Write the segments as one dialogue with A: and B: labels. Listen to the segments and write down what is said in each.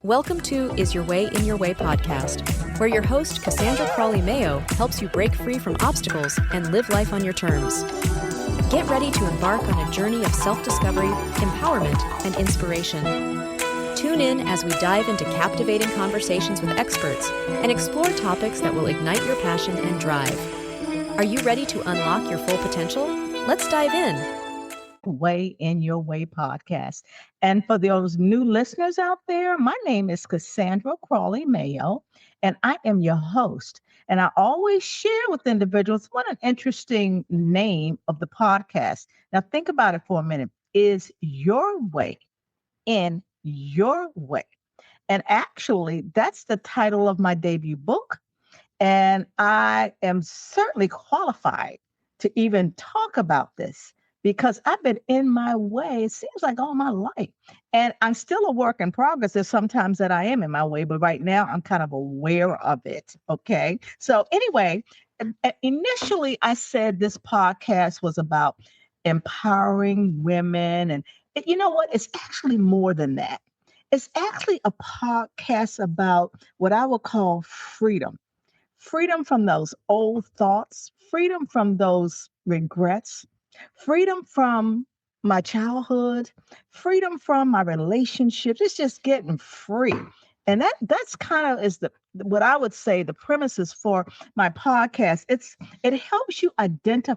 A: Welcome to Is Your Way in Your Way podcast, where your host, Cassandra Crawley Mayo, helps you break free from obstacles and live life on your terms. Get ready to embark on a journey of self-discovery, empowerment, and inspiration. Tune in as we dive into captivating conversations with experts and explore topics that will ignite your passion and drive. Are you ready to unlock your full potential? Let's dive in.
B: Way in Your Way podcast. And for those new listeners out there, my name is Cassandra Crawley Mayo, and I am your host. And I always share with individuals what an interesting name of the podcast. Now, think about it for a minute. Is your way in your way? And actually, that's the title of my debut book. And I am certainly qualified to even talk about this, because I've been in my way, it seems like all my life. And I'm still a work in progress. There's sometimes that I am in my way, but right now I'm kind of aware of it. Okay. So anyway, initially I said this podcast was about empowering women. And you know what? It's actually more than that. It's actually a podcast about what I would call freedom. Freedom from those old thoughts, freedom from those regrets, freedom from my childhood, freedom from my relationships. It's just getting free. And that's kind of is what I would say the premises for my podcast. It helps you identify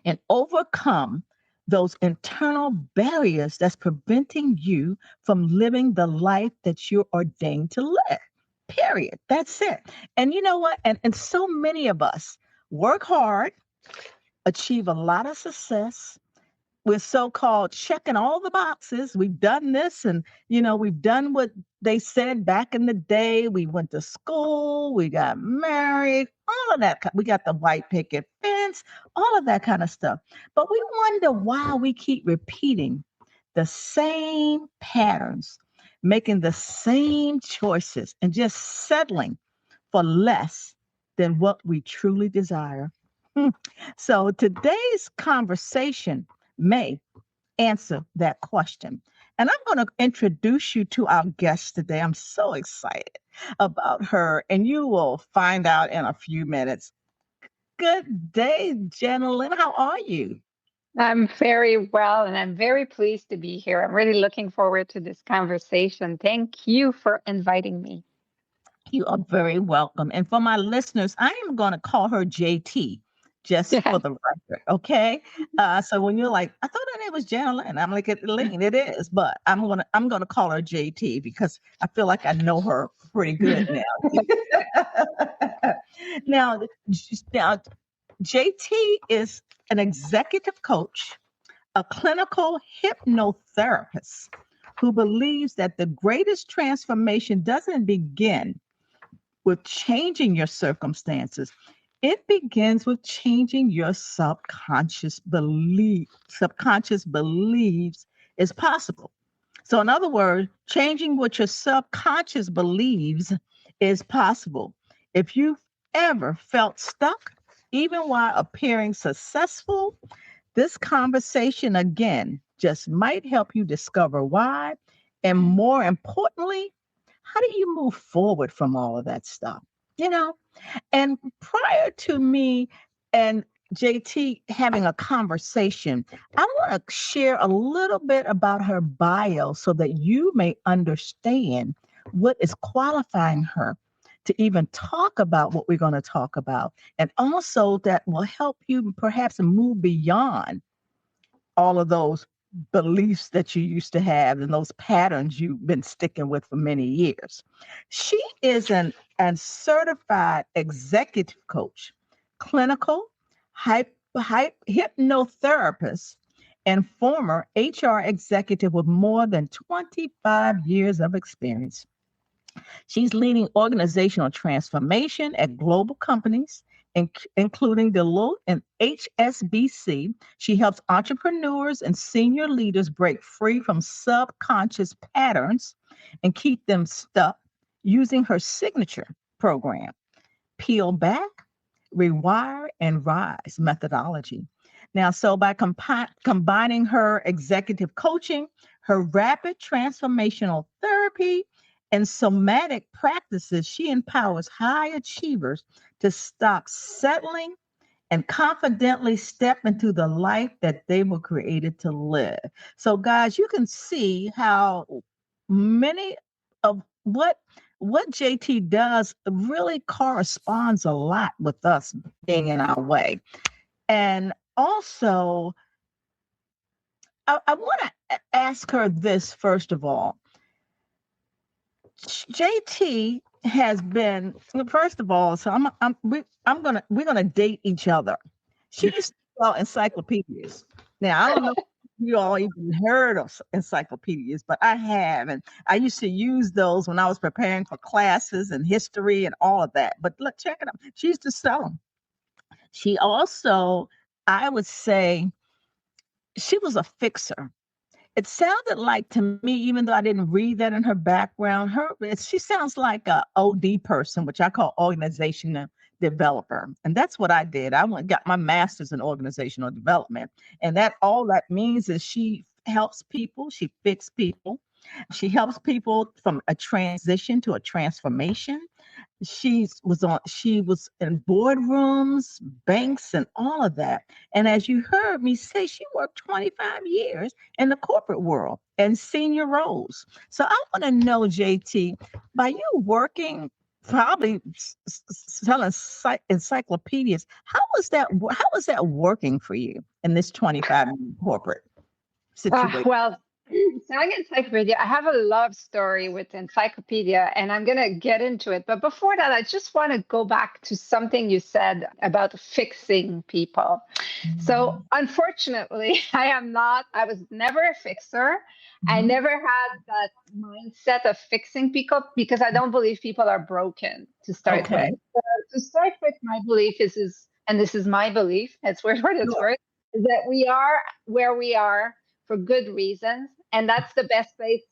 B: and overcome those internal barriers that's preventing you from living the life that you're ordained to live. Period. That's it. And you know what? And so many of us work hard, achieve a lot of success. We're so-called checking all the boxes. We've done this and, we've done what they said back in the day. We went to school, we got married, all of that. We got the white picket fence, all of that kind of stuff. But we wonder why we keep repeating the same patterns, making the same choices, and just settling for less than what we truly desire. So today's conversation may answer that question. And I'm going to introduce you to our guest today. I'm so excited about her, and you will find out in a few minutes. Good day, gentlemen. How are you?
C: I'm very well, and I'm very pleased to be here. I'm really looking forward to this conversation. Thank you for inviting me.
B: You are very welcome. And for my listeners, I am going to call her JT. Just for the record, okay? So when you're like, I thought her name was Janeline, I'm like, Elaine, it is, but I'm gonna call her JT because I feel like I know her pretty good now. Now, JT is an executive coach, a clinical hypnotherapist who believes that the greatest transformation doesn't begin with changing your circumstances. It begins with changing your subconscious belief. Subconscious beliefs is possible. So in other words, changing what your subconscious believes is possible. If you've ever felt stuck, even while appearing successful, this conversation again just might help you discover why. And more importantly, how do you move forward from all of that stuff? And prior to me and JT having a conversation, I want to share a little bit about her bio so that you may understand what is qualifying her to even talk about what we're going to talk about. And also that will help you perhaps move beyond all of those beliefs that you used to have and those patterns you've been sticking with for many years. She is an certified executive coach, clinical hypnotherapist, and former HR executive with more than 25 years of experience. She's leading organizational transformation at global companies, including Deloitte and HSBC. She helps entrepreneurs and senior leaders break free from subconscious patterns and keep them stuck using her signature program, Peel Back, Rewire, and Rise methodology. Now, so by combining her executive coaching, her rapid transformational therapy, and somatic practices, she empowers high achievers to stop settling and confidently step into the life that they were created to live. So, guys, you can see how many of what JT does really corresponds a lot with us being in our way. And also, I want to ask her this first of all. JT has been, first of all, so we're gonna date each other. She used to sell encyclopedias. Now I don't know if you all even heard of encyclopedias, but I have, and I used to use those when I was preparing for classes and history and all of that. But look, check it out. She used to sell them. She also, I would say, she was a fixer. It sounded like to me, even though I didn't read that in her background, she sounds like a OD person, which I call organizational developer. And that's what I did. I went got my master's in organizational development. And that all that means is she helps people, she fixes people, she helps people from a transition to a transformation. She was in boardrooms, banks, and all of that. And as you heard me say, she worked 25 years in the corporate world and senior roles. So I want to know, JT, by you working probably selling encyclopedias, how was that working for you in this 25 year corporate situation?
C: Well, selling encyclopedia, I have a love story with encyclopedia, and I'm going to get into it. But before that, I just want to go back to something you said about fixing people. So unfortunately, I was never a fixer. I never had that mindset of fixing people because I don't believe people are broken to start with. So to start with, my belief is, and this is my belief, it's word for word, is that we are where we are for good reasons. And that's the best place,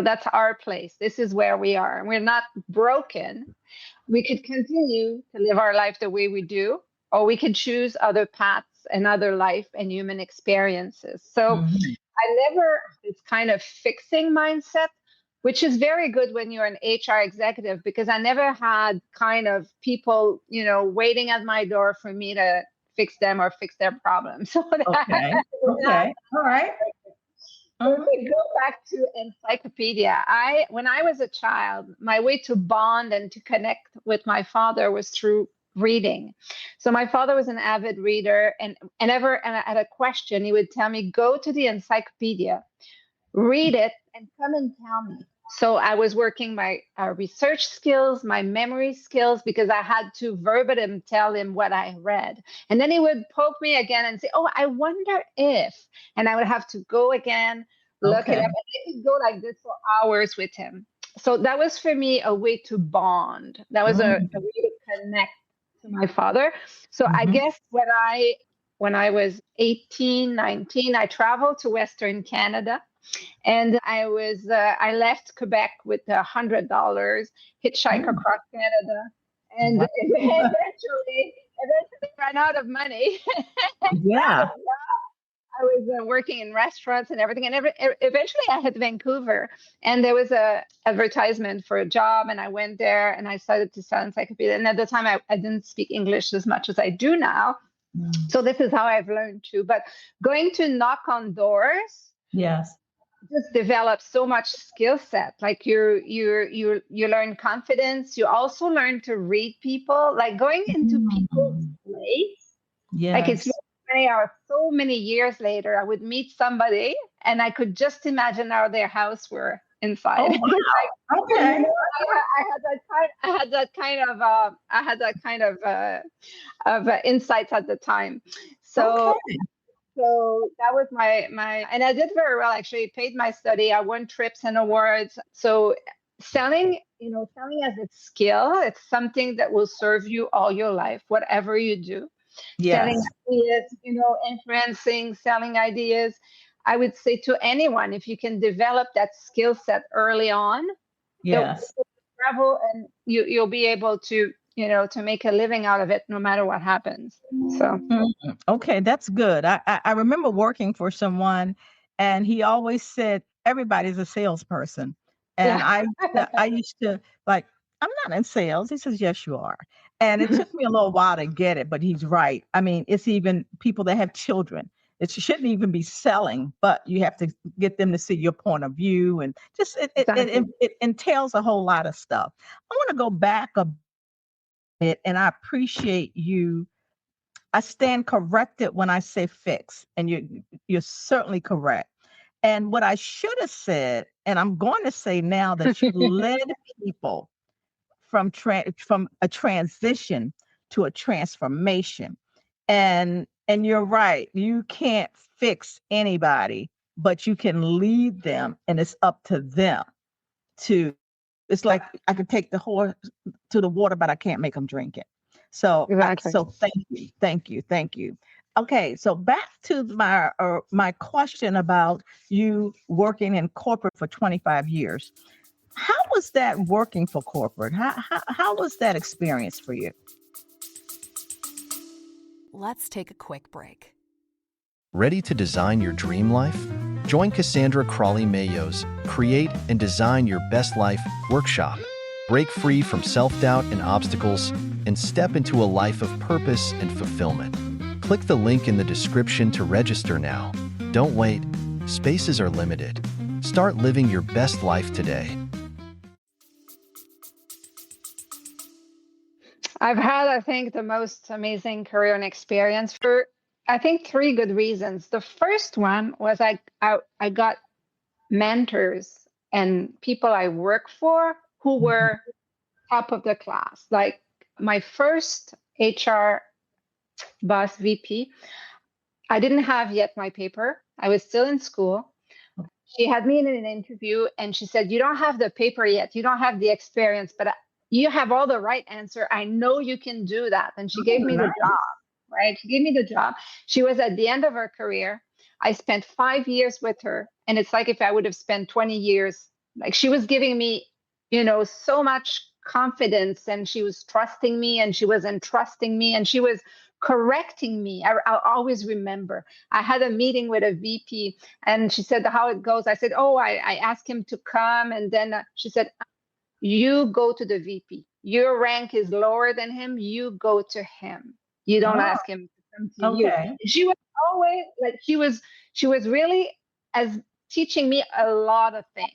C: that's our place. This is where we are. We're not broken. We could continue to live our life the way we do, or we could choose other paths and other life and human experiences. So I never this kind of fixing mindset, which is very good when you're an HR executive, because I never had kind of people, waiting at my door for me to fix them or fix their problems. So
B: Okay. All right.
C: Go back to encyclopedia. When I was a child, my way to bond and to connect with my father was through reading. So my father was an avid reader, and whenever I had a question, he would tell me, go to the encyclopedia, read it, and come and tell me. So I was working my research skills, my memory skills, because I had to verbatim tell him what I read. And then he would poke me again and say, oh, I wonder if, and I would have to go again, look it up. And I could go like this for hours with him. So that was for me a way to bond. That was a way to connect to my father. So I guess when I was 18, 19, I traveled to Western Canada. And I left Quebec with $100, hitchhike across Canada, and eventually ran out of money.
B: Yeah.
C: I was working in restaurants and everything. And eventually I hit Vancouver, and there was a advertisement for a job. And I went there and I started to sell encyclopedia. And at the time I didn't speak English as much as I do now. So this is how I've learned too. But going to knock on doors.
B: Yes.
C: Just develop so much skill set. Like you learn confidence. You also learn to read people. Like going into people's place.
B: Yes.
C: Like it's funny how so many years later I would meet somebody and I could just imagine how their house were inside.
B: Oh, wow. Okay.
C: I had that kind of insights at the time. So. Okay. So that was my, and I did very well, actually. Paid my study. I won trips and awards. So selling as a skill, it's something that will serve you all your life, whatever you do. Yes. Selling ideas, influencing, selling ideas. I would say to anyone, if you can develop that skill set early on,
B: yes,
C: travel and you'll be able to, to make a living out of it no matter what happens. So
B: Okay, that's good. I remember working for someone, and he always said everybody's a salesperson, and
C: yeah.
B: I used to like, I'm not in sales. He says, yes, you are, and it took me a little while to get it, but he's right. I mean, it's even people that have children. It shouldn't even be selling, but you have to get them to see your point of view, and just
C: Exactly.
B: it entails a whole lot of stuff. I want to go back a bit, and I appreciate you. I stand corrected when I say fix, and you're certainly correct. And what I should have said, and I'm going to say now, that you led people from a transition to a transformation. And you're right. You can't fix anybody, but you can lead them, and it's up to them to. It's like I could take the horse to the water, but I can't make them drink it.
C: Exactly.
B: So thank you. Okay, so back to my question about you working in corporate for 25 years. How was that working for corporate? How was that experience for you?
A: Let's take a quick break.
D: Ready to design your dream life? Join Cassandra Crawley Mayo's Create and Design Your Best Life workshop. Break free from self-doubt and obstacles and step into a life of purpose and fulfillment. Click the link in the description to register now. Don't wait. Spaces are limited. Start living your best life today.
C: I've had, I think, the most amazing career and experience for, I think, 3 good reasons. The first one was I got mentors and people I work for who were top of the class. Like my first HR boss, VP, I didn't have yet my paper. I was still in school. She had me in an interview and she said, you don't have the paper yet. You don't have the experience, but you have all the right answer. I know you can do that. And she gave me the job, right? She gave me the job. She was at the end of her career. I spent 5 years with her. And it's like if I would have spent 20 years, like she was giving me, so much confidence, and she was trusting me, and she was entrusting me, and she was correcting me. I'll always remember. I had a meeting with a VP and she said, how it goes. I said, I asked him to come. And then she said, you go to the VP. Your rank is lower than him. You go to him. You don't ask him to come to you. She was always like, she was really as teaching me a lot of things.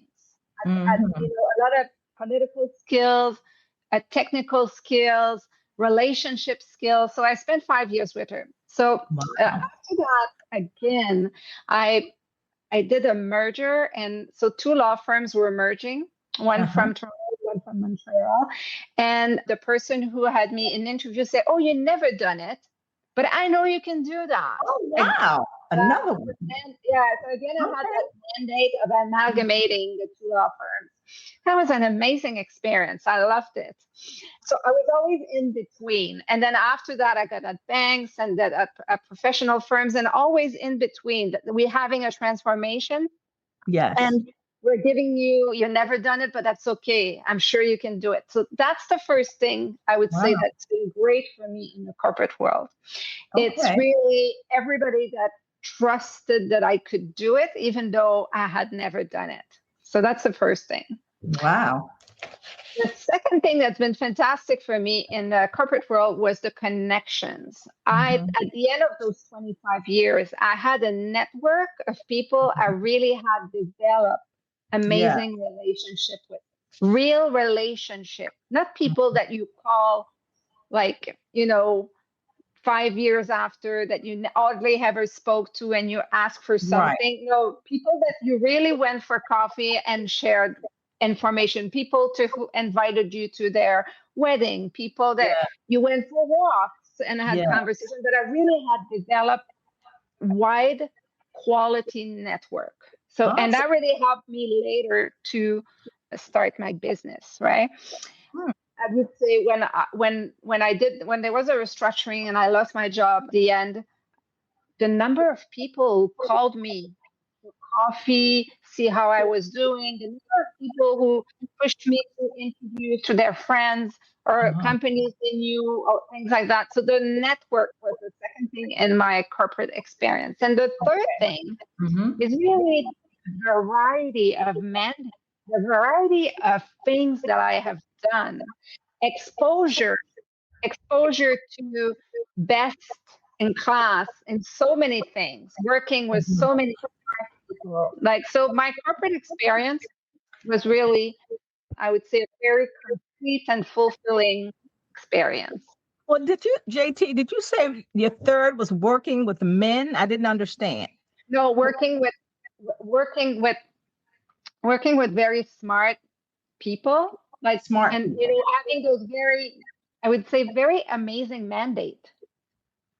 C: A lot of political skills, technical skills, relationship skills. So I spent 5 years with her. So after that, again, I did a merger. And so 2 law firms were merging, one from Toronto, one from Montreal. And the person who had me in interview said, oh, you never done it, but I know you can do that.
B: Oh, wow. Another one.
C: And so again, I had that mandate of amalgamating the 2 law firms. That was an amazing experience. I loved it. So I was always in between. And then after that, I got at banks and at professional firms, and always in between. We're having a transformation.
B: Yes.
C: And we're giving you've never done it, but that's okay. I'm sure you can do it. So that's the first thing I would say that's been great for me in the corporate world. It's really everybody that trusted that I could do it, even though I had never done it. So that's the first thing.
B: Wow.
C: The second thing that's been fantastic for me in the corporate world was the connections. At the end of those 25 years, I had a network of people I really had developed amazing relationship with. Real relationship, not people that you call 5 years after that you hardly ever spoke to and you ask for something. Right. No, people that you really went for coffee and shared information, people who invited you to their wedding, people that you went for walks and had conversations, that I really had developed wide quality network. So, awesome. And that really helped me later to start my business, right? I would say when there was a restructuring and I lost my job at the end, the number of people who called me for coffee, see how I was doing, the number of people who pushed me to interviews to their friends or
B: Uh-huh.
C: companies they knew or things like that. So the network was the second thing in my corporate experience. And the third thing
B: Mm-hmm.
C: is really the variety of mandates, the variety of things that I have done, exposure, exposure to best in class in so many things, working with
B: Mm-hmm.
C: so many people. Like, so my corporate experience was really, I would say, a very complete and fulfilling experience.
B: Well, JT, did you say your third was working with men? I didn't understand.
C: No, working with working with very smart people, like,
B: Smart
C: and
B: people.
C: having those very, I would say, very amazing mandate.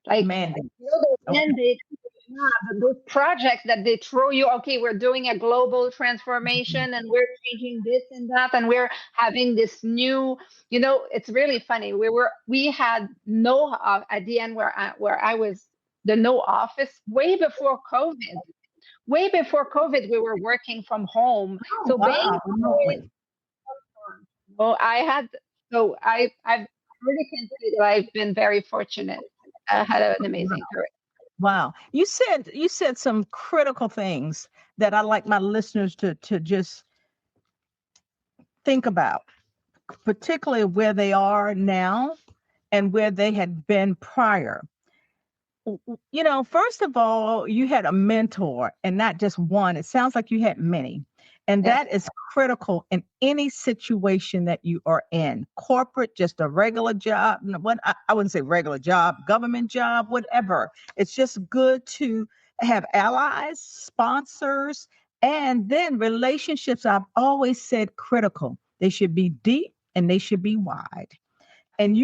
C: Like,
B: Mandate.
C: those
B: Okay.
C: mandates, yeah, those projects that they throw you, okay, we're doing a global transformation and we're changing this and that, and we're having this new, it's really funny. We had no, at the end where I was the no office way before COVID. Way before COVID, we were working from home.
B: Oh,
C: So
B: wow. Remotely.
C: well, I really can say that I've been very fortunate. I had an amazing career.
B: Wow. You said some critical things that I like my listeners to just think about, particularly where they are now and where they had been prior. First of all, you had a mentor and not just one. It sounds like you had many. And
C: Yes.
B: that is critical in any situation that you are in. Corporate, just a regular job. What I wouldn't say regular job, government job, whatever. It's just good to have allies, sponsors, and then relationships. I've always said critical. They should be deep and they should be wide. And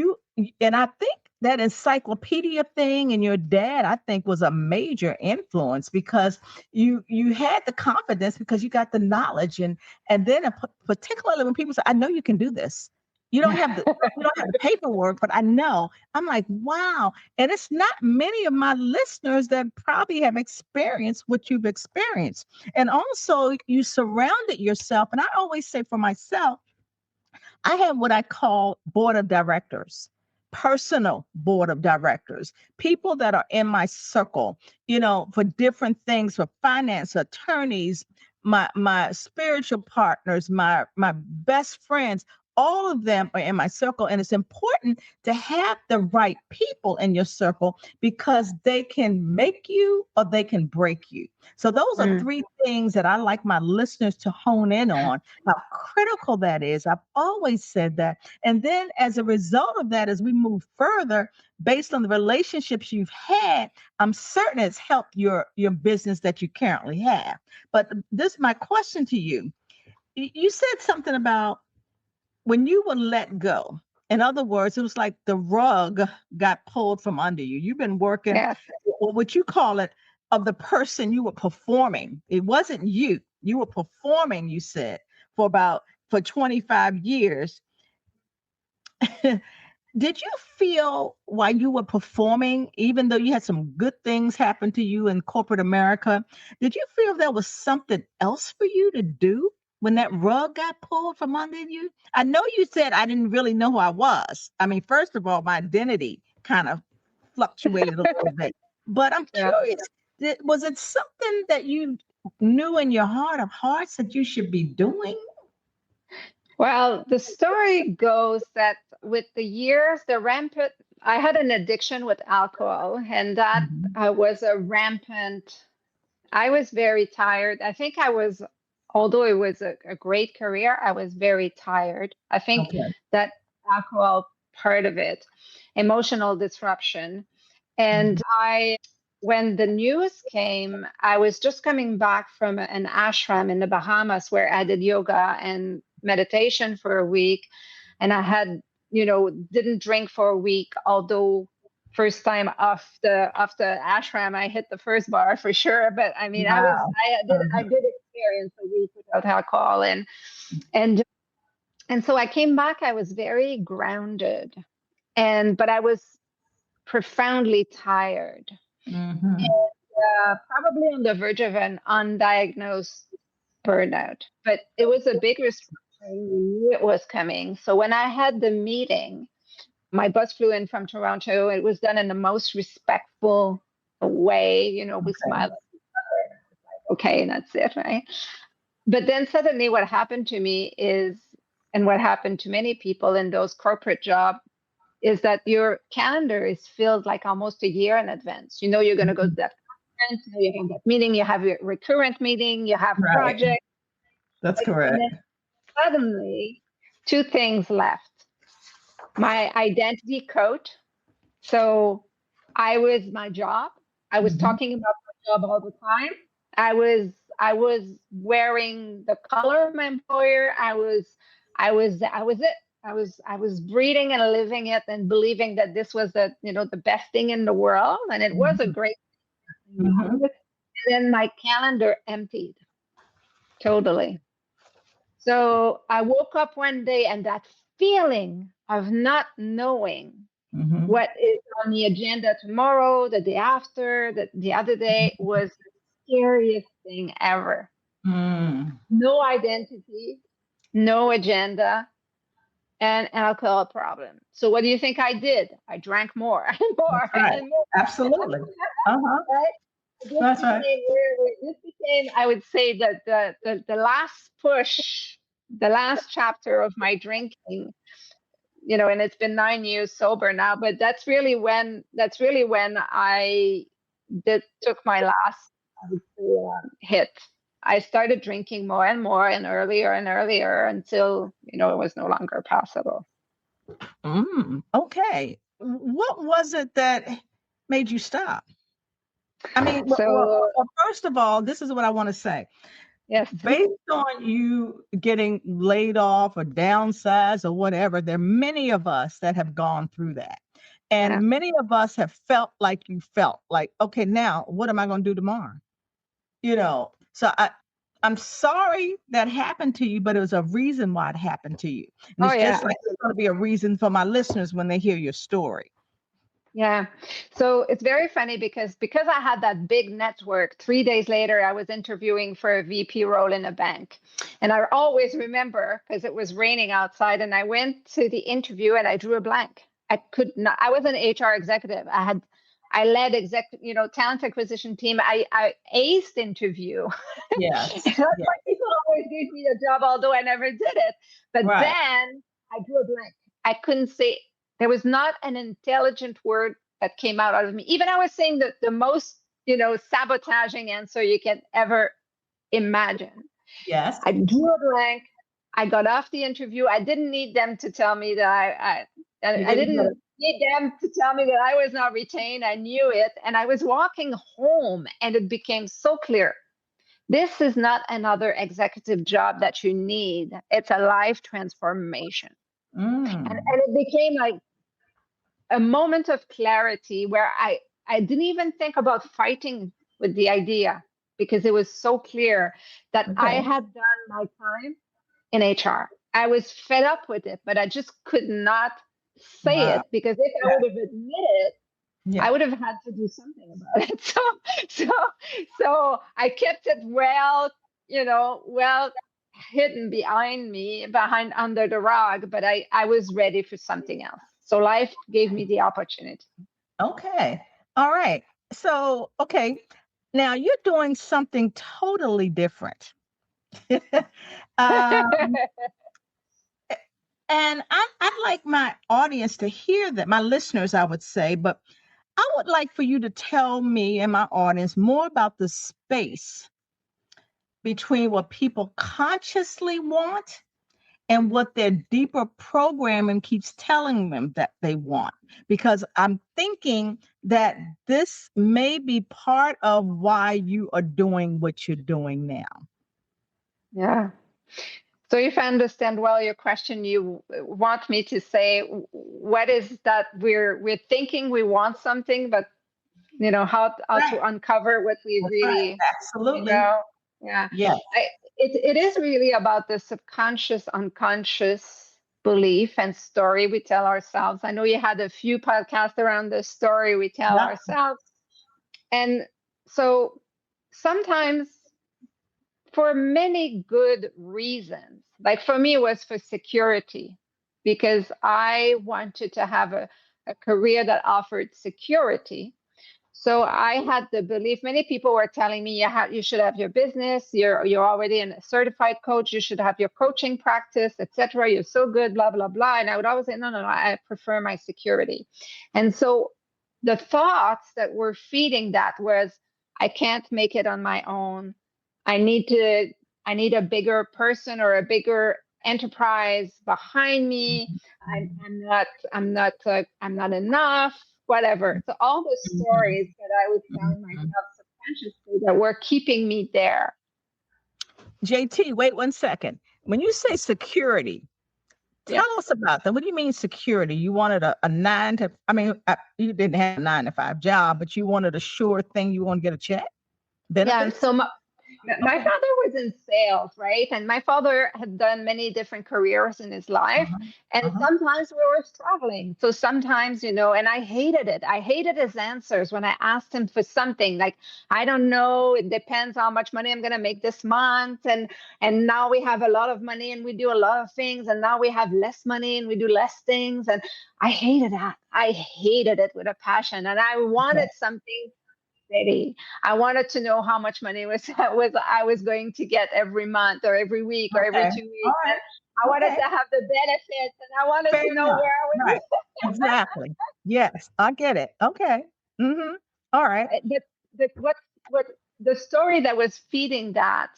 B: I think that encyclopedia thing and your dad, I think, was a major influence because you had the confidence because you got the knowledge and then particularly when people say, I know you can do this. You don't have the paperwork, but I know. I'm like, wow. And it's not many of my listeners that probably have experienced what you've experienced. And also you surrounded yourself. And I always say for myself, I have what I call board of directors, personal board of directors, people that are in my circle, for different things, for finance, attorneys, my spiritual partners, my best friends. All of them are in my circle. And it's important to have the right people in your circle because they can make you or they can break you. So those are
C: Mm.
B: three things that I like my listeners to hone in on how critical that is. I've always said that. And then as a result of that, as we move further, based on the relationships you've had, I'm certain it's helped your business that you currently have. But this is my question to you. You said something about when you were let go. In other words, it was like the rug got pulled from under you. You've been working,
C: Yes.
B: or what you call it, of the person you were performing. It wasn't you. You were performing, you said, for 25 years. Did you feel while you were performing, even though you had some good things happen to you in corporate America, did you feel there was something else for you to do when that rug got pulled from under you? I know you said I didn't really know who I was. I mean, first of all, my identity kind of fluctuated a little bit, but I'm
C: Yeah.
B: curious, was it something that you knew in your heart of hearts that you should be doing?
C: Well, the story goes that with the years, I had an addiction with alcohol, and that
B: Mhm.
C: was a rampant. I was very tired. I think although it was a great career, I was very tired. I think
B: Okay.
C: that alcohol part of it, emotional disruption.
B: Mhm.
C: And when the news came, I was just coming back from an ashram in the Bahamas where I did yoga and meditation for a week. And I had, didn't drink for a week, although first time off the ashram, I hit the first bar for sure. But I mean,
B: Wow.
C: I did experience a week without alcohol. And, and so I came back, I was very grounded but I was profoundly tired.
B: Mhm.
C: Probably on the verge of an undiagnosed burnout. But it was a big I knew it was coming. So when I had the meeting, my boss flew in from Toronto. It was done in the most respectful way. We smiled. Okay, and that's it, right? But then suddenly what happened to me is, and what happened to many people in those corporate jobs, is that your calendar is filled like almost a year in advance. You're going to go to that conference, you have that meeting, you have your recurrent meeting, you have
B: Right.
C: projects.
B: That's correct.
C: And then suddenly, two things left. My identity coach. So I was my job. I was talking about my job all the time. I was wearing the color of my employer. I was it. I was breathing and living it and believing that this was the best thing in the world. And it was a great thing.
B: Mhm.
C: And then my calendar emptied totally. So I woke up one day and that feeling of not knowing
B: Mhm.
C: what is on the agenda tomorrow, the day after, the other day was the scariest thing ever.
B: Mm.
C: No identity, no agenda, and alcohol problem. So what do you think I did? I drank more and more
B: Right.
C: and more.
B: Absolutely. Uh-huh.
C: Right?
B: That's right.
C: This became, I would say, that the last push, the last chapter of my drinking. And it's been 9 years sober now, but that's really when I took my last, I would say, hit. I started drinking more and earlier until it was no longer possible.
B: Okay. What was it that made you stop? I mean,
C: So
B: first of all, this is what I want to say.
C: yes,
B: Based on you getting laid off or downsized or whatever, there are many of us that have gone through that. And
C: yeah.
B: many of us have felt like you felt like, okay, now what am I going to do tomorrow? So I'm sorry that happened to you, but it was a reason why it happened to you. And
C: Oh
B: it's just
C: yeah.
B: like it's going to be a reason for my listeners when they hear your story.
C: Yeah. So it's very funny because I had that big network, 3 days later, I was interviewing for a VP role in a bank. And I always remember because it was raining outside and I went to the interview and I drew a blank. I could not, I was an HR executive. I led talent acquisition team. I aced interview.
B: Yes.
C: That's why people always gave me the job, although I never did it. But
B: Right.
C: then I drew a blank. I couldn't say, there was not an intelligent word that came out of me. Even I was saying that the most, sabotaging answer you can ever imagine.
B: Yes.
C: I drew a blank. I got off the interview. I didn't need them to tell me that I didn't need them to tell me that I was not retained. I knew it. And I was walking home and it became so clear. This is not another executive job that you need. It's a life transformation. And it became like a moment of clarity where I didn't even think about fighting with the idea because it was so clear that I had done my time in HR. I was fed up with it, but I just could not say it because if I would have admitted it, I would have had to do something about it. So I kept it well hidden behind under the rug, but I was ready for something else. So life gave me the opportunity.
B: Okay. All right. So, okay. Now you're doing something totally different. um, and I'd like my audience to hear that, my listeners, I would say, but I would like for you to tell me and my audience more about the space between what people consciously want and what their deeper programming keeps telling them that they want. Because I'm thinking that this may be part of why you are doing what you're doing now.
C: Yeah. So if I understand well your question, you want me to say what is that we're thinking we want something, but how to uncover what we really
B: absolutely
C: yeah.
B: Yes.
C: It is really about the subconscious, unconscious belief and story we tell ourselves. I know you had a few podcasts around the story we tell ourselves. And so sometimes for many good reasons, Like for me, it was for security because I wanted to have a career that offered security. So I had the belief, many people were telling me you should have your business, you're already a certified coach, you should have your coaching practice, etc. You're so good, blah, blah, blah. And I would always say, no, I prefer my security. And so the thoughts that were feeding that was, I can't make it on my own. I need a bigger person or a bigger enterprise behind me. I'm not enough, whatever. So all the stories that I was telling myself subconsciously that were keeping me there.
B: JT, wait 1 second. When you say security, tell us about that. What do you mean security? You wanted a 9 to, you didn't have a 9 to 5 job, but you wanted a sure thing. You want to get a check? Benefits?
C: Yeah, and so my father was in sales, right? And my father had done many different careers in his life. And sometimes we were struggling. So sometimes, and I hated it. I hated his answers when I asked him for something like, I don't know, it depends how much money I'm going to make this month. And now we have a lot of money and we do a lot of things. And now we have less money and we do less things. And I hated that. I hated it with a passion. And I wanted something steady. I wanted to know how much money I was going to get every month or every week or every 2 weeks. Right. I wanted to have the benefits and I wanted to know where I was.
B: Right. Exactly. Yes, I get it. Okay. All right.
C: What the story that was feeding that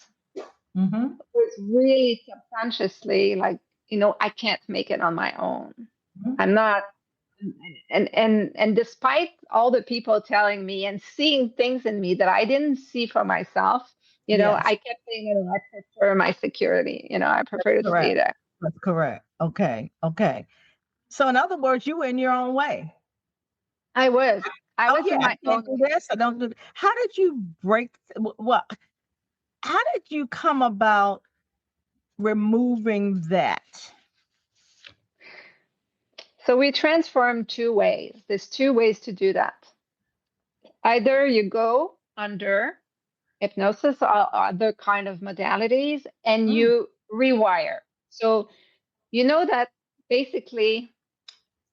C: was really subconsciously like, I can't make it on my own. I'm not. And despite all the people telling me and seeing things in me that I didn't see for myself, I kept saying, I prefer my security. I prefer to stay there.
B: That's correct. Okay. So in other words, you were in your own way.
C: I was in my own
B: way. This, I don't do this. How did you how did you come about removing that?
C: So we transform 2 ways. There's 2 ways to do that. Either you go under hypnosis or other kind of modalities and you rewire. So you know that basically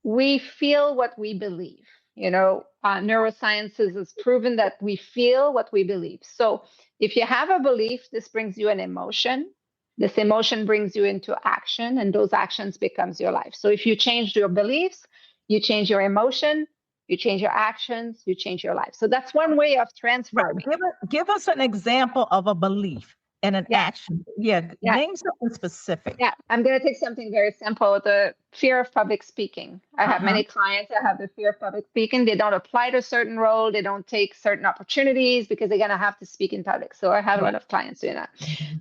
C: we feel what we believe. Neurosciences has proven that we feel what we believe. So if you have a belief, this brings you an emotion. This emotion brings you into action, and those actions becomes your life. So if you change your beliefs, you change your emotion, you change your actions, you change your life. So that's one way of transforming.
B: Right. Give us an example of a belief and an action. Name something specific.
C: Yeah, I'm going to take something very simple, the fear of public speaking. I have many clients that have the fear of public speaking. They don't apply to a certain role. They don't take certain opportunities because they're going to have to speak in public. So I have a lot of clients doing that.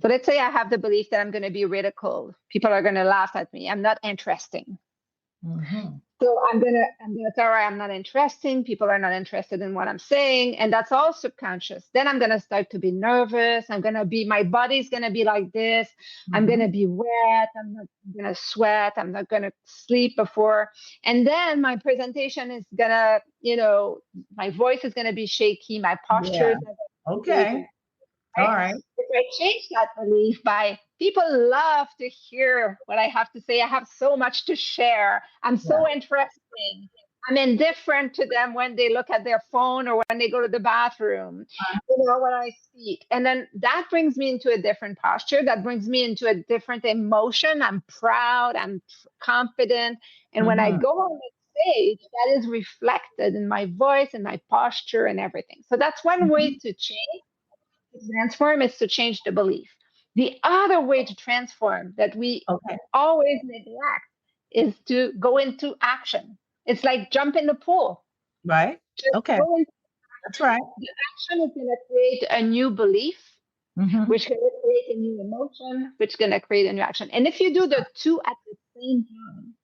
C: So let's say I have the belief that I'm going to be ridiculed. People are going to laugh at me. I'm not interesting. So I'm gonna tell her I'm not interesting. People are not interested in what I'm saying, and that's all subconscious. Then I'm gonna start to be nervous. My body's gonna be like this. I'm gonna be wet. I'm not gonna sweat. I'm not gonna sleep before. And then my presentation is gonna, my voice is gonna be shaky. My posture.
B: Okay. All right.
C: If I change that belief by people love to hear what I have to say. I have so much to share. I'm so interesting. I'm indifferent to them when they look at their phone or when they go to the bathroom, when I speak. And then that brings me into a different posture. That brings me into a different emotion. I'm proud. I'm confident. And when I go on the stage, that is reflected in my voice and my posture and everything. So that's one way to change. To transform is to change the belief. The other way to transform that we always neglect is to go into action. It's like jump in the pool.
B: Right. That's right.
C: The action is going to create a new belief, which is going to create a new emotion, which is going to create a new action. And if you do the 2 at the same time,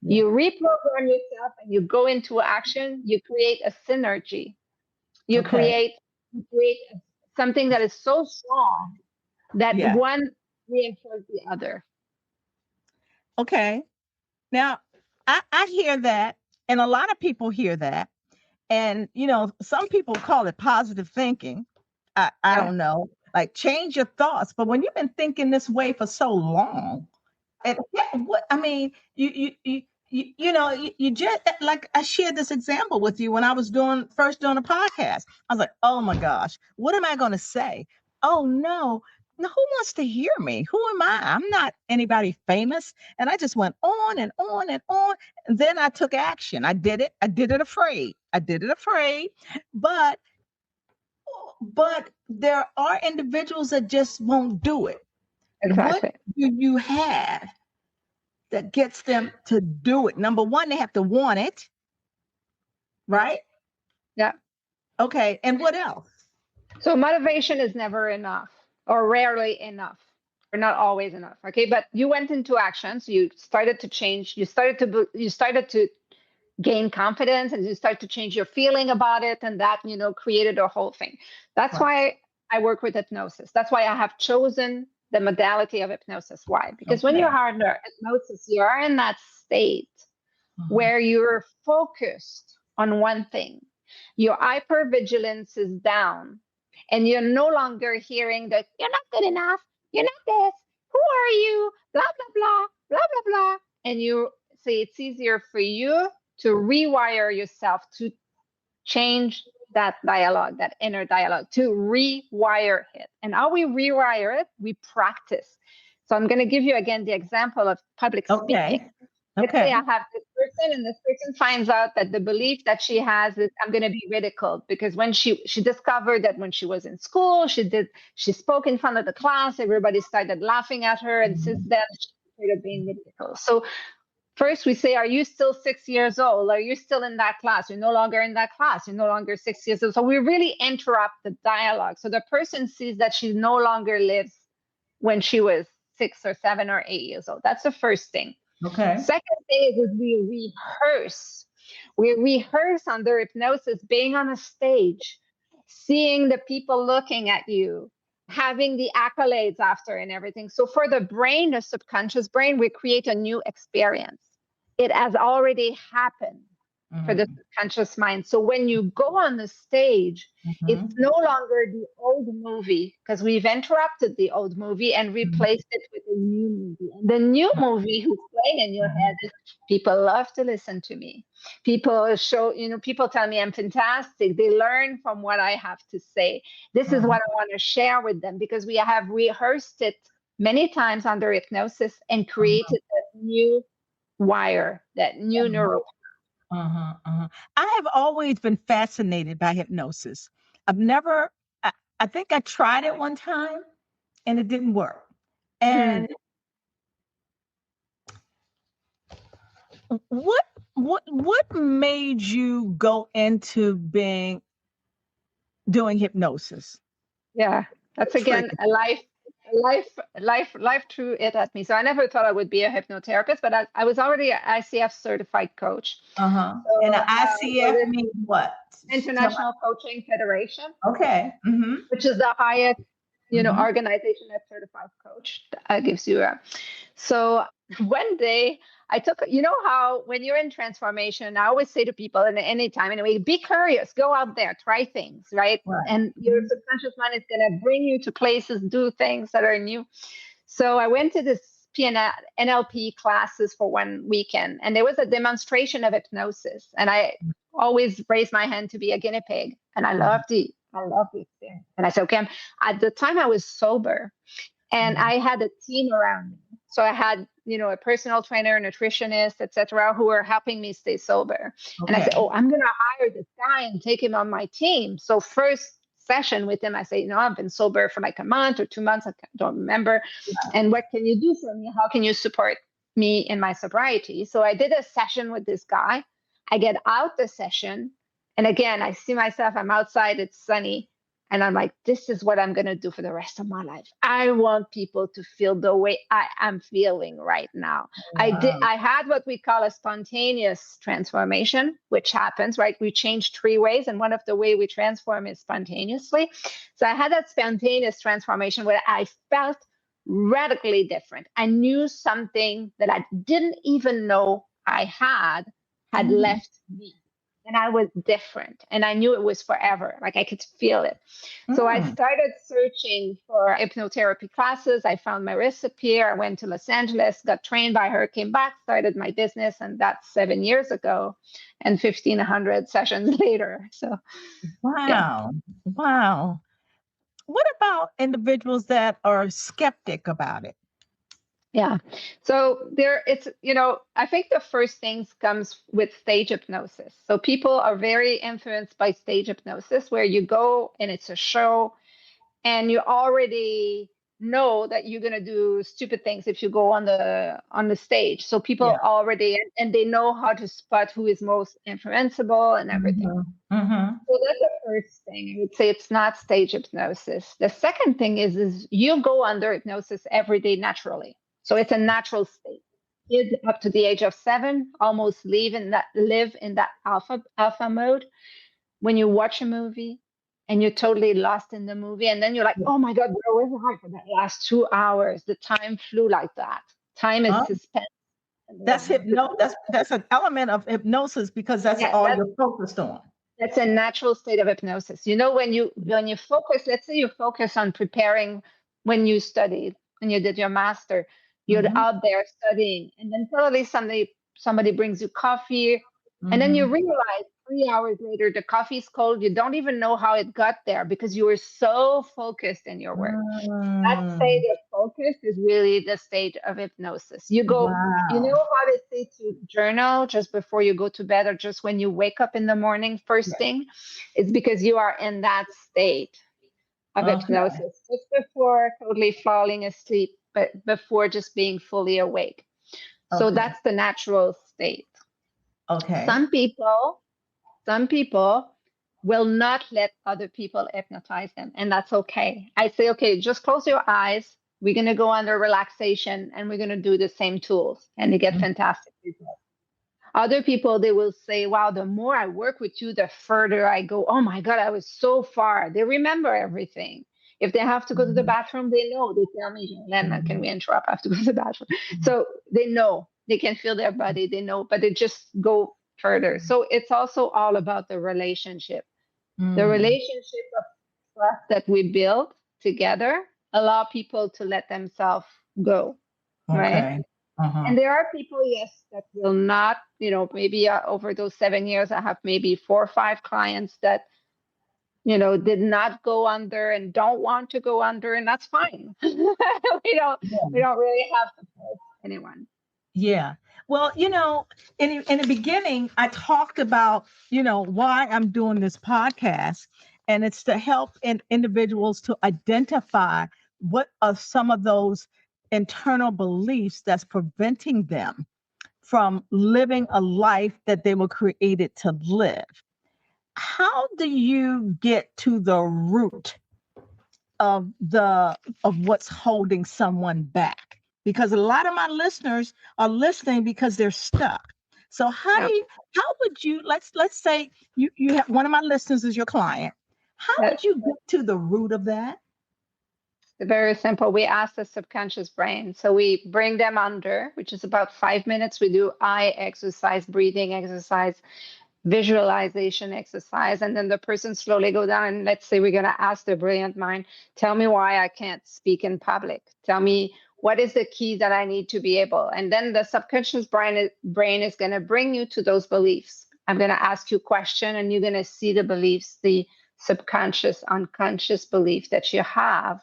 C: you reprogram yourself and you go into action, you create a synergy. You create something that is so strong that one reinforces the other.
B: Okay. Now, I hear that, and a lot of people hear that. And, some people call it positive thinking. I don't know. like change your thoughts. But when you've been thinking this way for so long, and what I mean, you just like I shared this example with you when I was first doing a podcast. I was like, oh my gosh, what am I going to say? Oh no, no, who wants to hear me? Who am I? I'm not anybody famous. And I just went on and on and on. And then I took action. I did it. I did it afraid. But there are individuals that just won't do it.
C: Exactly.
B: What do you have that gets them to do it? Number one, they have to want it, right?
C: Yeah.
B: Okay. And what else?
C: So motivation is never enough, or rarely enough, or not always enough. Okay. But you went into action. So you started to change. You started to gain confidence, and you start to change your feeling about it. And that, created a whole thing. That's why I work with hypnosis. That's why I have chosen the modality of hypnosis. Why? Because when you're under hypnosis, you are in that state where you're focused on one thing. Your hypervigilance is down, and you're no longer hearing that you're not good enough, you're not this, who are you, blah, blah, blah, blah, blah, blah. And you say it's easier for you to rewire yourself, to change that dialogue, that inner dialogue, to rewire it. And how we rewire it, we practice. So I'm going to give you again the example of public speaking. Let's say I have this person, and this person finds out that the belief that she has is I'm going to be ridiculed, because when she discovered that when she was in school, she spoke in front of the class, everybody started laughing at her, and since then she's afraid of being ridiculed. So first we say, are you still 6 years old? Are you still in that class? You're no longer in that class. You're no longer 6 years old. So we really interrupt the dialogue. So the person sees that she no longer lives when she was 6 or 7 or 8 years old. That's the first thing.
B: Okay.
C: Second thing is we rehearse. We rehearse under hypnosis, being on a stage, seeing the people looking at you, having the accolades after and everything. So for the brain, the subconscious brain, we create a new experience. It has already happened for the subconscious mind. So when you go on the stage, it's no longer the old movie, because we've interrupted the old movie and replaced it with a new movie. And the new movie who's playing in your head is, people love to listen to me. People people tell me I'm fantastic. They learn from what I have to say. This is what I want to share with them, because we have rehearsed it many times under hypnosis and created that new wire, that new neural.
B: I have always been fascinated by hypnosis. I think I tried it one time and it didn't work. And what made you go into doing hypnosis?
C: Yeah, that's again a life threw it at me. So I never thought I would be a hypnotherapist, but I was already an ICF certified coach.
B: So, and ICF means what?
C: International Coaching Federation.
B: Okay.
C: Which is the highest, organization that certifies coach. That gives you So one day I took, how when you're in transformation, I always say to people, and anytime anyway, be curious, go out there, try things, right? And your subconscious mind is going to bring you to places, do things that are new. So I went to this NLP classes for one weekend, and there was a demonstration of hypnosis. And I always raise my hand to be a guinea pig. And I love the experience. And I said, okay, at the time I was sober, and I had a team around me. So I had, a personal trainer, nutritionist, etc., who were helping me stay sober. And I said, I'm going to hire this guy and take him on my team. So first session with him, I say, I've been sober for like a month or 2 months. I don't remember. And what can you do for me? How can you support me in my sobriety? So I did a session with this guy. I get out the session. And again, I see myself, I'm outside, it's sunny. And I'm like, this is what I'm going to do for the rest of my life. I want people to feel the way I am feeling right now. I had what we call a spontaneous transformation, which happens, right? We change 3 ways. And one of the way we transform is spontaneously. So I had that spontaneous transformation where I felt radically different. I knew something that I didn't even know I had left me. and I was different, and I knew it was forever. Like I could feel it. So I started searching for hypnotherapy classes. I found my recipe. I went to Los Angeles, got trained by her, came back, started my business, and that's 7 years ago, and 1,500 sessions later. So,
B: Wow. Wow. What about individuals that are skeptic about it?
C: yeah. So I think the first things comes with stage hypnosis. So people are very influenced by stage hypnosis, where you go and it's a show and you already know that you're going to do stupid things if you go on the stage. So people already, and they know how to spot who is most influenceable and everything. So that's the first thing. I would say it's not stage hypnosis. The second thing is you go under hypnosis every day naturally. So it's a natural state. Kids up to the age of 7 almost live in that alpha mode. When you watch a movie and you're totally lost in the movie, and then you're like, oh my God, where was I for that last 2 hours? The time flew like that. Time is suspense.
B: That's that's an element of hypnosis, because that's all you're focused on.
C: That's a natural state of hypnosis. When you focus, let's say you focus on preparing when you studied, when you did your master, you're out there studying, and then suddenly somebody brings you coffee, and then you realize 3 hours later the coffee is cold. You don't even know how it got there because you were so focused in your work. That state of focus is really the state of hypnosis. You go, you know how they say to journal just before you go to bed, or just when you wake up in the morning, first thing? It's because you are in that state of hypnosis, just before totally falling asleep, but before just being fully awake. So that's the natural state.
B: Okay.
C: Some people will not let other people hypnotize them, and that's okay. I say, okay, just close your eyes. We're going to go under relaxation, and we're going to do the same tools, and they get fantastic results. Other people, they will say, wow, the more I work with you, the further I go. Oh my God, I was so far. They remember everything. If they have to go to the bathroom, they know. They tell me, Lena, can we interrupt? I have to go to the bathroom. So they know. They can feel their body. They know, but they just go further. So it's also all about the relationship. The relationship of trust that we build together allow people to let themselves go, right? And there are people, yes, that will not, maybe over those 7 years, I have maybe 4 or 5 clients that, did not go under and don't want to go under, and that's fine. we don't really have to force anyone.
B: Yeah. Well, in the beginning, I talked about, why I'm doing this podcast, and it's to help individuals to identify what are some of those internal beliefs that's preventing them from living a life that they were created to live. How do you get to the root of what's holding someone back? Because a lot of my listeners are listening because they're stuck. So how would you, let's say you have one of my listeners is your client. How would you get to the root of that?
C: Very simple. We ask the subconscious brain. So we bring them under, which is about 5 minutes. We do eye exercise, breathing exercise, visualization exercise, and then the person slowly go down, and let's say we're going to ask the brilliant mind, tell me why I can't speak in public. Tell me what is the key that I need to be able. And then the subconscious brain is going to bring you to those beliefs. I'm going to ask you a question, and you're going to see the beliefs, the subconscious, unconscious belief that you have.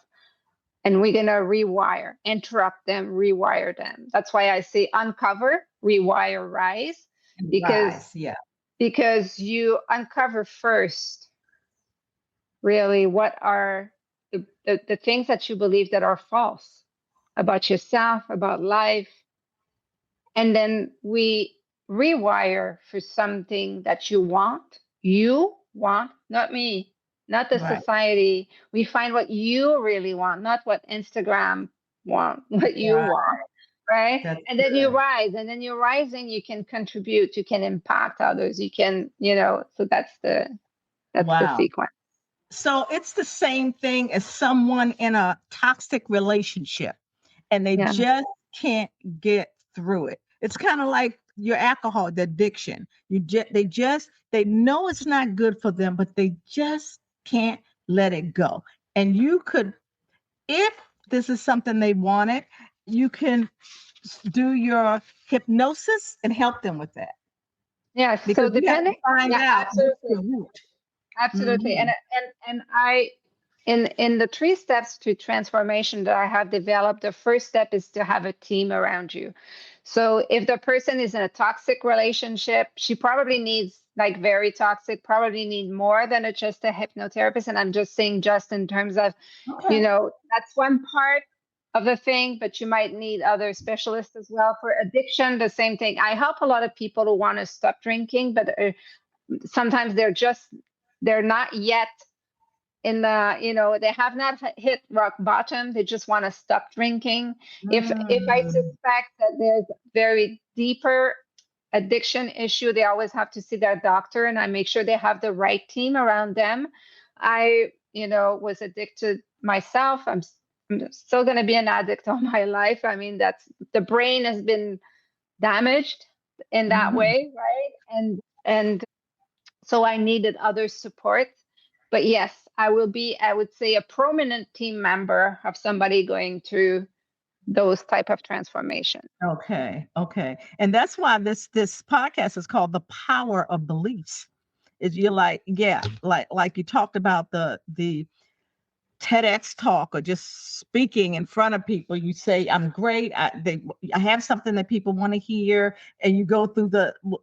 C: And we're going to interrupt them, rewire them. That's why I say uncover, rewire, rise. Because you uncover first, really, what are the things that you believe that are false about yourself, about life. And then we rewire for something that you want, not me, not the society. We find what you really want, not what Instagram want, what you want. Right. And then you rise, and then you're rising, you can contribute, you can impact others, you can, so that's the sequence.
B: So it's the same thing as someone in a toxic relationship, and they just can't get through it. It's kind of like your alcohol, the addiction. They just They know it's not good for them, but they just can't let it go. And you could, if this is something they wanted, you can do your hypnosis and help them with that.
C: Yes.
B: Because
C: So
B: you have to
C: depending,
B: find
C: yeah,
B: out what's the
C: absolutely.
B: root.
C: Absolutely.
B: Mhm.
C: And I in the 3 steps to transformation that I have developed, the first step is to have a team around you. So if the person is in a toxic relationship, she probably needs, like, very toxic, probably need more than just a hypnotherapist. And I'm just saying, just in terms of,
B: Okay.
C: that's one part of the thing, but you might need other specialists as well. For addiction, the same thing. I help a lot of people who want to stop drinking, but sometimes they're not yet in the, they have not hit rock bottom. They just want to stop drinking. If I suspect that there's very deeper addiction issue, they always have to see their doctor, and I make sure they have the right team around them. I, was addicted myself. I'm still going to be an addict all my life. I mean, that's, the brain has been damaged in that way, right? And so I needed other support. But yes, I would say, a prominent team member of somebody going through those type of transformation.
B: Okay. And that's why this podcast is called The Power of Beliefs. Is you're like, yeah, like you talked about the TEDx talk, or just speaking in front of people. You say, I'm great. I have something that people want to hear. And you go through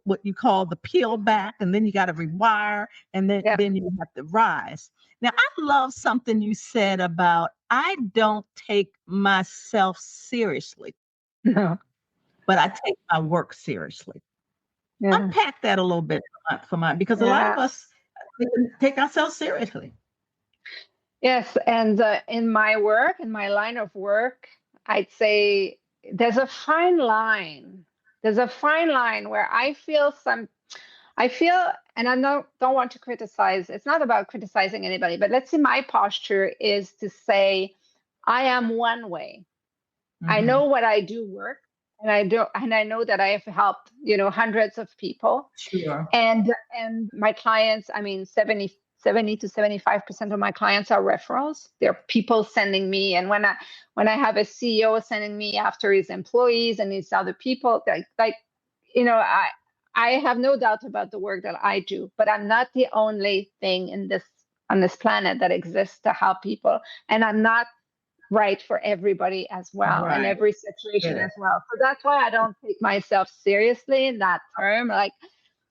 B: what you call the peel back, and then you got to rewire, and then you have to rise. Now, I love something you said about, I don't take myself seriously,
C: No.
B: but I take my work seriously.
C: Yeah.
B: Unpack that a little bit for mine, because a lot of us take ourselves seriously.
C: Yes, and in my line of work, I'd say there's a fine line. There's a fine line where I feel, and I don't want to criticize. It's not about criticizing anybody, but let's say my posture is to say, I am one way. I know what I do work, and I know that I have helped, hundreds of people.
B: Sure.
C: And my clients, I mean, 70 to 75% of my clients are referrals. They're people sending me. And when I have a CEO sending me after his employees and his other people, I have no doubt about the work that I do, but I'm not the only thing on this planet that exists to help people. And I'm not right for everybody as well,
B: Right.
C: in every situation as well. So that's why I don't take myself seriously in that term. Like,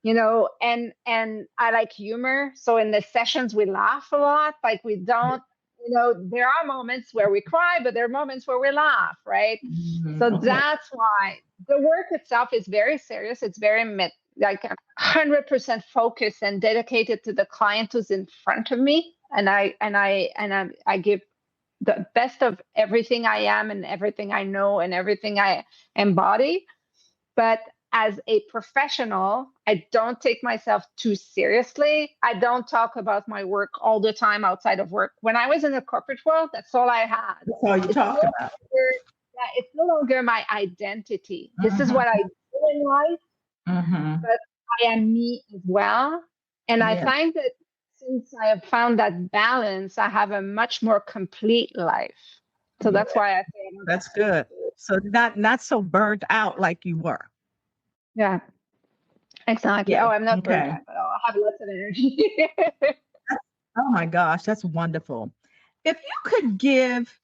C: and I like humor. So in the sessions, we laugh a lot. Like, we don't, there are moments where we cry, but there are moments where we laugh, right? So that's why the work itself is very serious. It's very 100% focused and dedicated to the client who's in front of me. And I give the best of everything I am and everything I know and everything I embody. But as a professional, I don't take myself too seriously. I don't talk about my work all the time outside of work. When I was in the corporate world, that's all I had.
B: That's all you talked about.
C: It's no longer my identity. This is what I do in life, but I am me as well. And I find that since I have found that balance, I have a much more complete life. So that's why I say
B: that's good. So not so burnt out like you were.
C: Yeah, exactly.
B: Yeah.
C: Oh, I'm not burnt out, but I'll have lots of energy.
B: Oh my gosh, that's wonderful. If you could give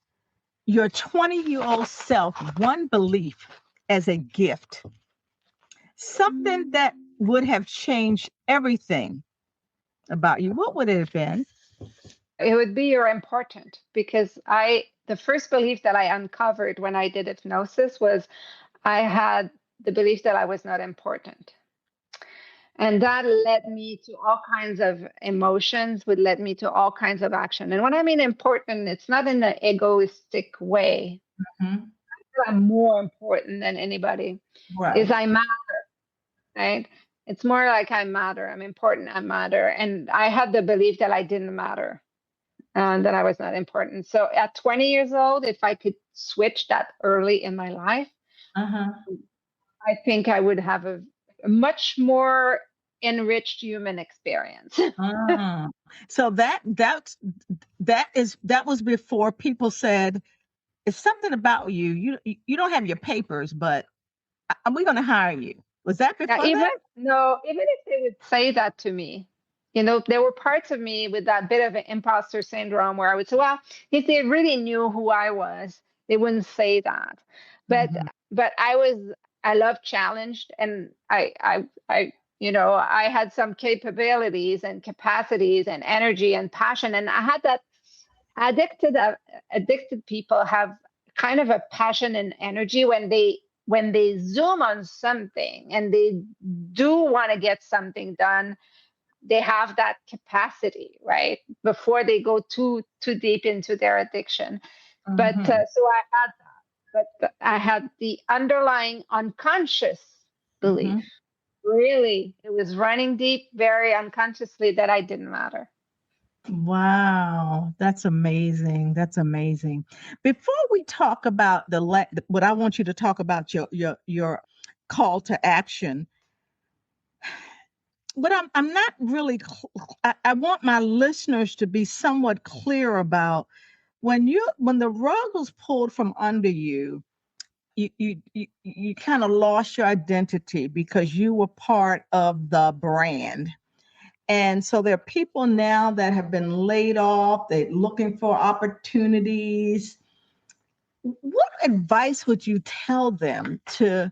B: your 20-year-old self one belief as a gift, something that would have changed everything about you, what would it have been?
C: It would be, you're important, because the first belief that I uncovered when I did hypnosis was I had the belief that I was not important. And that led me to all kinds of emotions, would lead me to all kinds of action. And when I mean important, it's not in an egoistic way. I'm more important than anybody.
B: Right.
C: Is I matter, right? It's more like I matter. I'm important. I matter. And I had the belief that I didn't matter and that I was not important. So at 20 years old, if I could switch that early in my life, I think I would have a much more enriched human experience.
B: Ah. So that was before people said it's something about you. You don't have your papers, but we're going to hire you. Was that
C: Yeah,
B: before that?
C: even if they would say that to me, there were parts of me with that bit of an imposter syndrome where I would say, well, if they really knew who I was, they wouldn't say that. But
B: Mhm.
C: but I love challenged, and I had some capabilities and capacities and energy and passion, and I had that. Addicted people have kind of a passion and energy when they zoom on something and they do want to get something done. They have that capacity, right, before they go too deep into their addiction. But
B: Mhm.
C: so I had that, but I had the underlying unconscious belief.
B: Mhm.
C: Really, it was running deep, very unconsciously, that I didn't matter.
B: Wow, that's amazing. That's amazing. Before we talk about what I want you to talk about your call to action, but I'm not really. I want my listeners to be somewhat clear about when the rug was pulled from under you. You kind of lost your identity because you were part of the brand. And so there are people now that have been laid off, they're looking for opportunities. What advice would you tell them how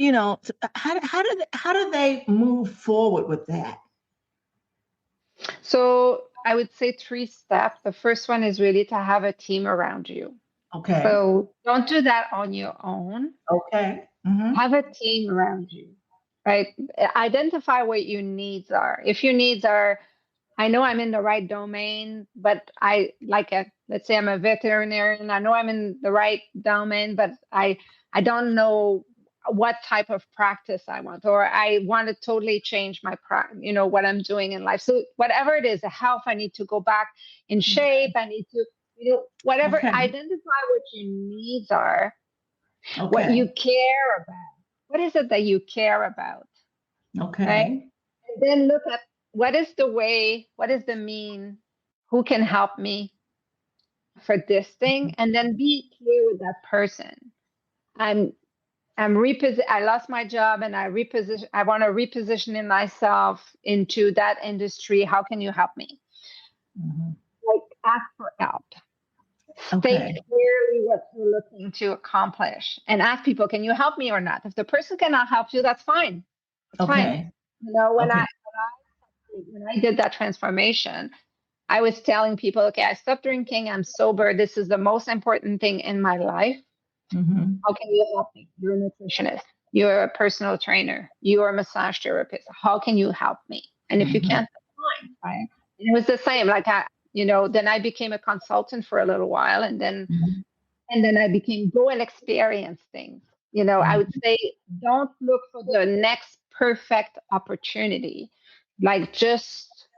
B: do they move forward with that?
C: So I would say 3 steps. The first one is really to have a team around you.
B: Okay.
C: So don't do that on your own.
B: Okay. Mm-hmm.
C: Have a team around you, right? Identify what your needs are. If your needs are, I know I'm in the right domain, but let's say I'm a veterinarian. I know I'm in the right domain, but I don't know what type of practice I want, or I want to totally change what I'm doing in life. So whatever it is, the health, I need to go back in shape. I need to, whatever,
B: Okay.
C: identify what your needs are, what
B: Okay.
C: you care about. What is it that you care about? Right?
B: Okay.
C: And then look at what is the way, what is the mean, who can help me for this thing, and then be clear with that person. I'm I lost my job and I want to reposition in myself into that industry. How can you help me?
B: Mhm.
C: Like, ask for help. State
B: Okay.
C: clearly what you're looking to accomplish and ask people, can you help me or not? If the person cannot help you, that's fine. It's fine.
B: Okay.
C: When
B: Okay.
C: I did that transformation, I was telling people, okay, I stopped drinking, I'm sober. This is the most important thing in my life.
B: Mm-hmm.
C: How can you help me? You're a nutritionist, you're a personal trainer, you're a massage therapist. How can you help me? And if you
B: Mm-hmm.
C: can't, that's fine, right? And it was the same. Then I became a consultant for a little while, and then I became go and experience things. I would say don't look for the next perfect opportunity. Like, just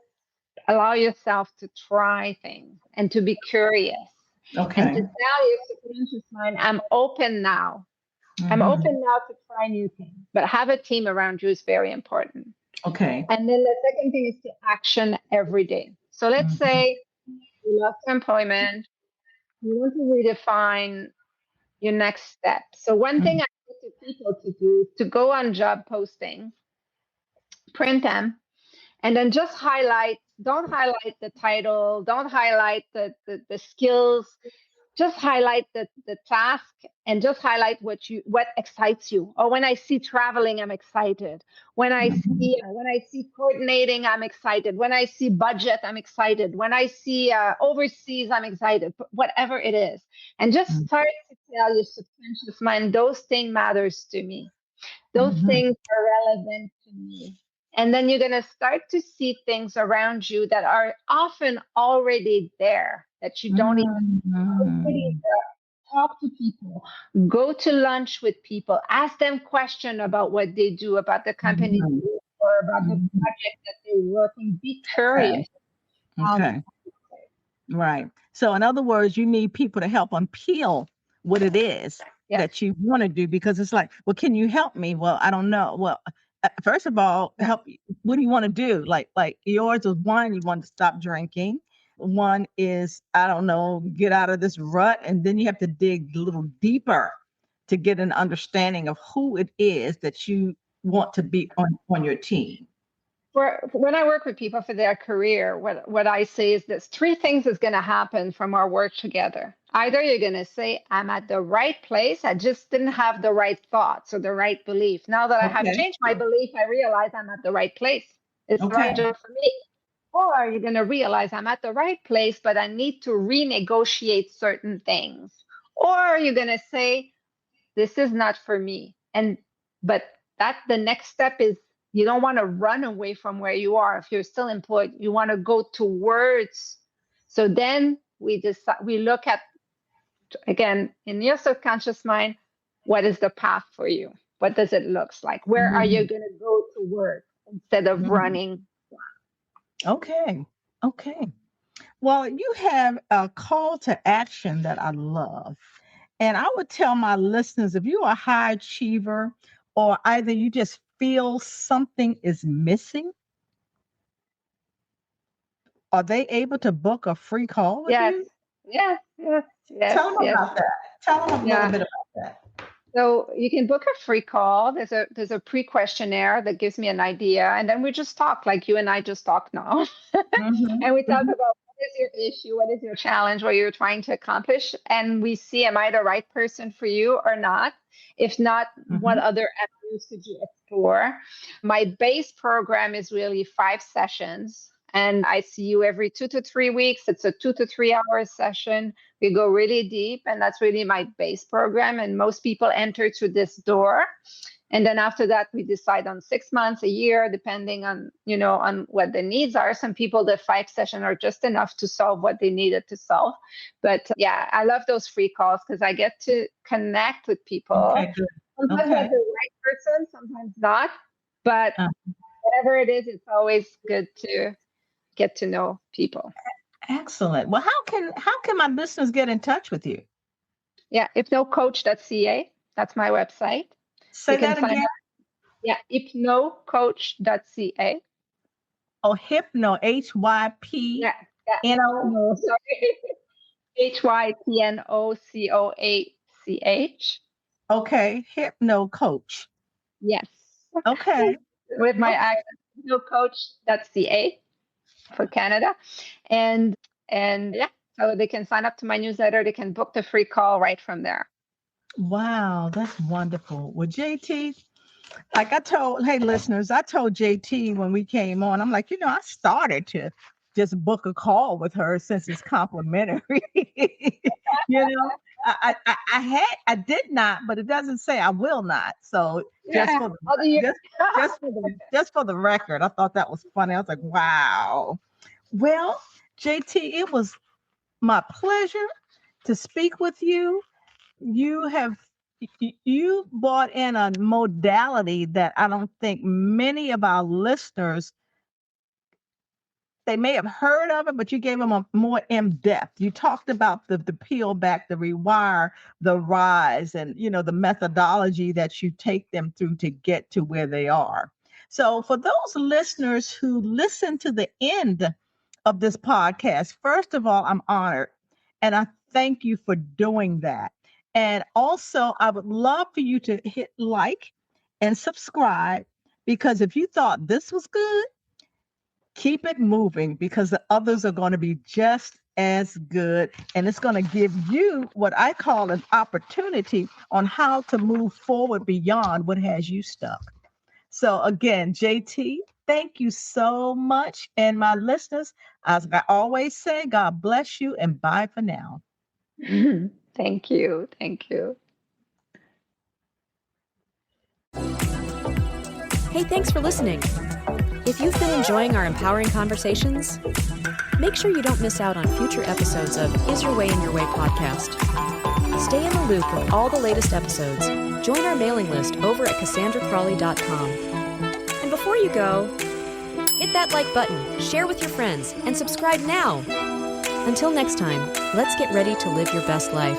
C: allow yourself to try things and to be curious and to
B: Okay.
C: tell your subconscious mind, I'm open now. I'm
B: Mm-hmm.
C: open now to try new things. But have a team around you is very important.
B: Okay.
C: And then the second thing is to action every day. So let's
B: Mm-hmm.
C: say you lost employment, you want to redefine your next step. So one thing I say to people to do is to go on job postings, print them, and then just don't highlight the title, don't highlight the skills, just highlight the task, and just highlight what excites you. Or when I see traveling, I'm excited. When I see coordinating, I'm excited. When I see budget, I'm excited. When I see overseas, I'm excited. Whatever it is, and just start to tell your subconscious mind, those things matters to me. Those
B: Mm-hmm.
C: things are relevant to me. And then you're going to start to see things around you that are often already there, that you don't even already
B: Mm-hmm.
C: talk to people, go to lunch with people, ask them questions about what they do, about the company
B: Mhm.
C: or about the
B: Mhm.
C: project that they work in. Be
B: Okay.
C: curious. Um,
B: Okay. Right. So in other words, you need people to help unpeel what it is
C: yes.
B: that you want to do because it's like, well, can you help me? Well, I don't know. Well, first of all, help. What do you want to do? Like yours was one, you want to stop drinking. One is, I don't know, get out of this rut. And then you have to dig a little deeper to get an understanding of who it is that you want to be on your team.
C: When I work with people for their career, what I say is this: 3 things is going to happen from our work together. Either you're going to say, I'm at the right place, I just didn't have the right thoughts or the right belief. Now that I have changed my belief, I realize I'm at the right place. It's the right job for me. Or you're going to realize I'm at the right place, but I need to renegotiate certain things. Or you're going to say, this is not for me. But the next step is, you don't want to run away from where you are. If you're still employed, you want to go towards. So then we look at, again, in your subconscious mind, what is the path for you? What does it look like? Where are you going to go towards instead of running?
B: Okay. Well, you have a call to action that I love. And I would tell my listeners, if you're a high achiever, or either you just feel something is missing, are they able to book a free call with you?
C: Yes.
B: Tell them about that. Tell them a little bit about that.
C: So you can book a free call. There's a pre-questionnaire that gives me an idea, and then we just talk like you and I just talk now. And we talk about what is your issue, what is your challenge, what you're trying to accomplish, and we see, am I the right person for you or not? If not, what other avenues could you explore? My base program is really 5 sessions. And I see you every 2 to 3 weeks. It's a 2 to 3 hour session. We go really deep, and that's really my base program. And most people enter through this door. And then after that, we decide on 6 months, a year, depending on, on what the needs are. Some people, the 5 sessions are just enough to solve what they needed to solve. But yeah, I love those free calls because I get to connect with people.
B: Okay, good.
C: Sometimes I'm the right person, sometimes not. But whatever it is, it's always good to get to know people.
B: Excellent. Well, how can my listeners get in touch with you?
C: Yeah, hypnocoach.ca. That's my website.
B: Say that again.
C: Yeah, hypnocoach.ca.
B: Oh, hypno, Hypno.
C: Yeah. No, sorry. Hypnocoach.
B: Okay, hypno coach.
C: Yes.
B: Okay.
C: With my accent, hypnocoach.ca. for Canada. And yeah, so they can sign up to my newsletter. They can book the free call right from there.
B: Wow, that's wonderful. Well, JT, like I told JT when we came on, I'm like, I started to just book a call with her since it's complimentary. I did not, but it doesn't say I will not. So just for the record, I thought that was funny. I was like, wow. Well, JT, it was my pleasure to speak with you. You brought in a modality that I don't think many of our listeners, they may have heard of it, but you gave them a more in-depth. You talked about the peel back, the rewire, the rise, and the methodology that you take them through to get to where they are. So for those listeners who listen to the end of this podcast, first of all, I'm honored, and I thank you for doing that. And also, I would love for you to hit like and subscribe, because if you thought this was good, keep it moving, because the others are going to be just as good. And it's going to give you what I call an opportunity on how to move forward beyond what has you stuck. So again, JT, thank you so much. And my listeners, as I always say, God bless you and bye for now.
C: Thank you.
A: Hey, thanks for listening. If you've been enjoying our empowering conversations, make sure you don't miss out on future episodes of Is Your Way in Your Way podcast. Stay in the loop with all the latest episodes. Join our mailing list over at CassandraCrawley.com. And before you go, hit that like button, share with your friends, and subscribe now. Until next time, let's get ready to live your best life.